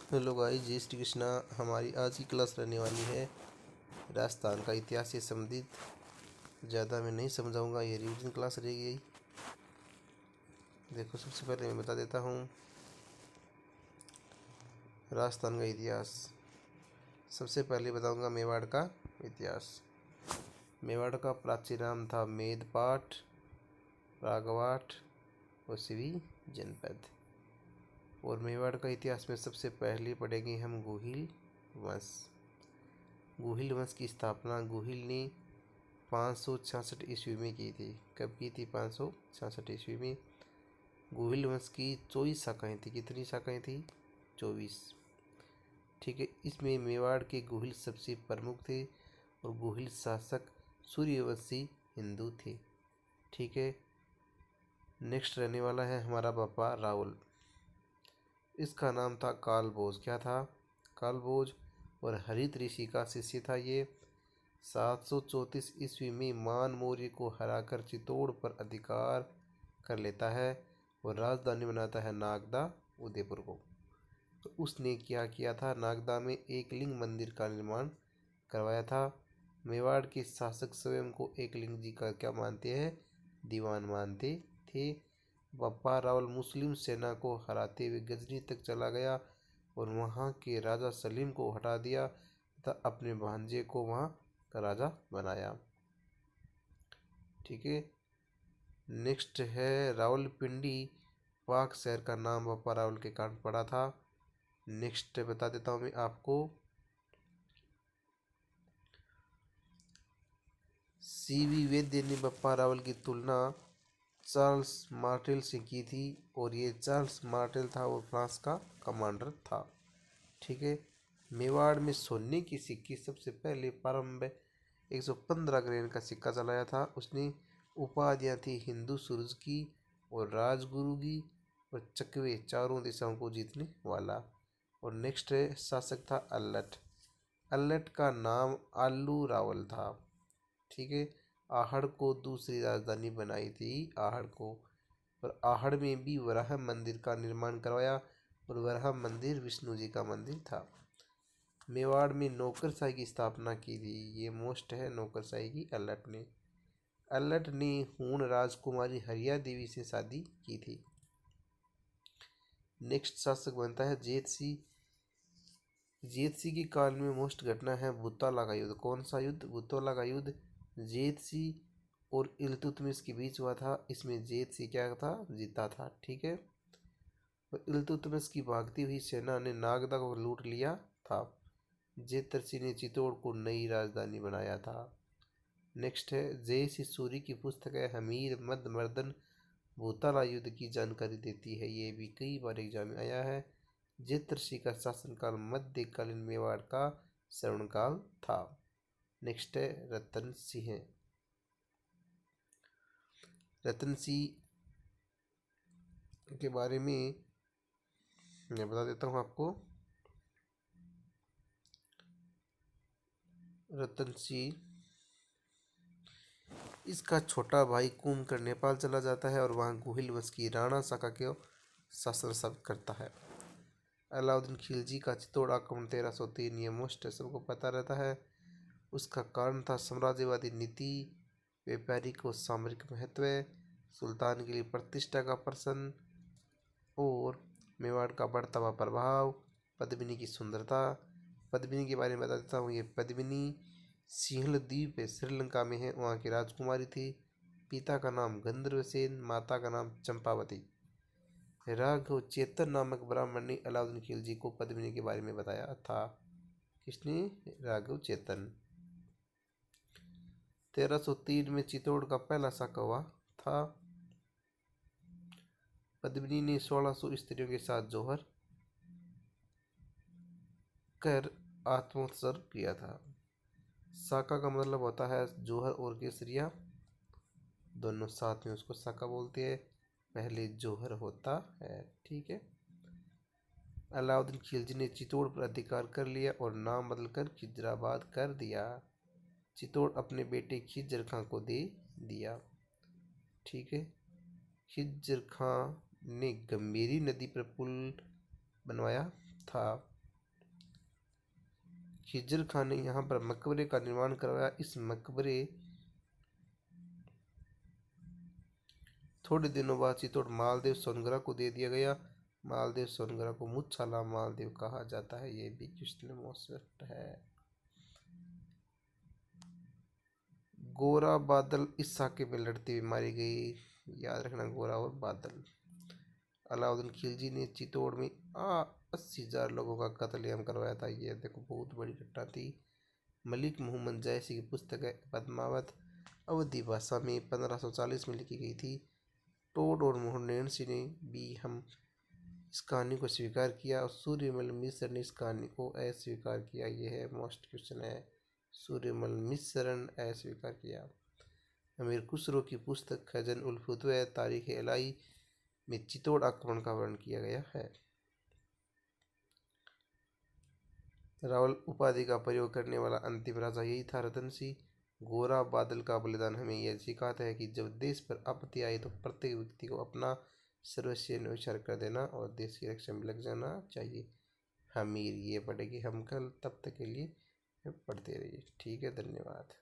Hello guys, जय श्री कृष्णा। हमारी आज की क्लास रहने वाली है राजस्थान का इतिहास से संबंधित। ज़्यादा मैं नहीं समझाऊंगा, ये रिवीजन क्लास रहेगी। देखो, सबसे पहले मैं बता देता हूँ राजस्थान का इतिहास। सबसे पहले बताऊंगा मेवाड़ का इतिहास। मेवाड़ का प्राचीन नाम था मेदपाट, राघवाट और सिवी जनपद। और मेवाड़ का इतिहास में सबसे पहले पढ़ेंगे हम गुहिल वंश। गुहिल वंश की स्थापना गुहिल ने 566 ईस्वी में की थी। कब की थी? 566 ईस्वी में। गुहिल वंश की 24 शाखाएं थी। कितनी शाखाएं थी? 24। ठीक है। इसमें मेवाड़ के गुहिल सबसे प्रमुख थे और गुहिल शासक सूर्यवंशी हिंदू थे। ठीक है। नेक्स्ट रहने वाला है हमारा बप्पा रावल। इसका नाम था कालभोज। क्या था? कालभोज। और हरित ऋषि का शिष्य था ये। 734 ईस्वी में मान मौर्य को हराकर चित्तौड़ पर अधिकार कर लेता है और राजधानी बनाता है नागदा, उदयपुर को। तो उसने क्या किया था? नागदा में एक लिंग मंदिर का निर्माण करवाया था। मेवाड़ के शासक स्वयं को एकलिंग जी का क्या मानते हैं? दीवान मानते थे। बप्पा रावल मुस्लिम सेना को हराते हुए गजनी तक चला गया और वहाँ के राजा सलीम को हटा दिया तथा अपने भांजे को वहाँ का राजा बनाया। ठीक है। नेक्स्ट है रावलपिंडी। पाक शहर का नाम बप्पा रावल के कारण पड़ा था। नेक्स्ट बता देता हूँ मैं आपको। सीवी वैद्य ने बप्पा रावल की तुलना चार्ल्स मार्टेल से की थी और ये चार्ल्स मार्टेल था और फ्रांस का कमांडर था। ठीक है। मेवाड़ में सोने की सिक्की सबसे पहले प्रारंभ 115 ग्रेन का सिक्का चलाया था। उसने उपाधियाँ थी हिंदू सूरज की और राजगुरु की और चकवे, चारों दिशाओं को जीतने वाला। और नेक्स्ट शासक था अल्लट। अल्लट का नाम आलू रावल था। ठीक है। आहड़ को दूसरी राजधानी बनाई थी, आहड़ को। और आहड़ में भी वराह मंदिर का निर्माण करवाया और वराह मंदिर विष्णु जी का मंदिर था। मेवाड़ में नौकरशाही की स्थापना की थी। ये मोस्ट है नौकरशाही की अल्लट ने। अल्लट ने हूण राजकुमारी हरिया देवी से शादी की थी। नेक्स्ट शासक बनता है जेत सिंह। जेत सिंह के काल में मोस्ट घटना है बुतौला का युद्ध। कौन सा युद्ध? बुतौला का युद्ध जेत सिंह और इल्तुतमिश के बीच हुआ था। इसमें जेत सिंह क्या था? जीता था। ठीक है। और इल्तुतमिश की भागती हुई सेना ने नागदा को लूट लिया था। जेतर सिंह ने चित्तौड़ को नई राजधानी बनाया था। नेक्स्ट है जय श्री सूरी की पुस्तक है हमीर मद मर्दन भूताला युद्ध की जानकारी देती है। ये भी कई बार एग्जाम में आया है। जेतर सिंह का शासनकाल मध्यकालीन मेवाड़ का श्रवणकाल था। नेक्स्ट है रतन सिंह। रतन सिंह के बारे में मैं बता देता हूँ आपको। रतन सिंह, इसका छोटा भाई कुमकर नेपाल चला जाता है और वहाँ गुहिल वंश की राणा शाखा के शासन सब करता है। अलाउद्दीन खिलजी का चित्तौड़ आक्रमण 1303, ये मोस्ट सबको पता रहता है। उसका कारण था साम्राज्यवादी नीति, व्यापारिक और सामरिक महत्व, सुल्तान के लिए प्रतिष्ठा का प्रश्न और मेवाड़ का बढ़ता हुआ प्रभाव, पद्मिनी की सुंदरता। पद्मिनी के बारे में बता देता हूँ। ये पद्मिनी सिंहल द्वीप है, श्रीलंका में है, वहाँ की राजकुमारी थी। पिता का नाम गंधर्वसेन, माता का नाम चंपावती। राघव चेतन नामक ब्राह्मण ने अलाउद्दीन खिलजी को पद्मिनी के बारे में बताया था। किसने? राघव चेतन। 1303 में चित्तौड़ का पहला शाका हुआ था। पद्मिनी ने 1600 स्त्रियों के साथ जौहर कर आत्मोत्सर्ग किया था। शाका का मतलब होता है जौहर और केसरिया दोनों साथ में, उसको शाका बोलते हैं। पहले जौहर होता है। ठीक है। अलाउद्दीन खिलजी ने चित्तौड़ पर अधिकार कर लिया और नाम बदलकर खिजराबाद कर दिया। चित्तौड़ अपने बेटे खिज्र खां को दे दिया। ठीक है। खिज्र खां ने गंभीरी नदी पर पुल बनवाया था। खिजर खान ने यहाँ पर मकबरे का निर्माण करवाया। इस मकबरे थोड़े दिनों बाद चित्तौड़ मालदेव सोनगरा को दे दिया गया। मालदेव सोनगरा को मुच्छाला मालदेव कहा जाता है। ये भी क्वेश्चन मोस्ट है। गोरा बादल इस साके में लड़ते हुए मारी गई। याद रखना, गोरा और बादल। अलाउद्दीन खिलजी ने चित्तौड़ में 80,000 लोगों का कत्लेआम करवाया था। ये देखो बहुत बड़ी घटना थी। मलिक मोहम्मद जैसी की पुस्तक है पद्मावत, अवधी भाषा में 1540 में लिखी गई थी। टोड और मोहनडेंसी ने भी हम इस कहानी को स्वीकार किया और सूर्यमल मिश्र ने इस कहानी को अस्वीकार किया। यह है मोस्ट क्वेश्चन है। सूर्यमल मिश्र ने अस्वीकार किया। अमीर खुसरो की पुस्तक खजन उल फतवा तारीख इलाही में चित्तौड़ आक्रमण का वर्णन किया गया है। रावल उपाधि का प्रयोग करने वाला अंतिम राजा यही था, रतन सिंह। गोरा बादल का बलिदान हमें यह सिखाता है कि जब देश पर आपत्ति आई तो प्रत्येक व्यक्ति को अपना सर्वस्व न्यौछावर कर देना और देश की रक्षा में लग जाना चाहिए। हमीर ये पढ़ेगी हम कल, तब तक के लिए पढ़ते रहिए। ठीक है, धन्यवाद।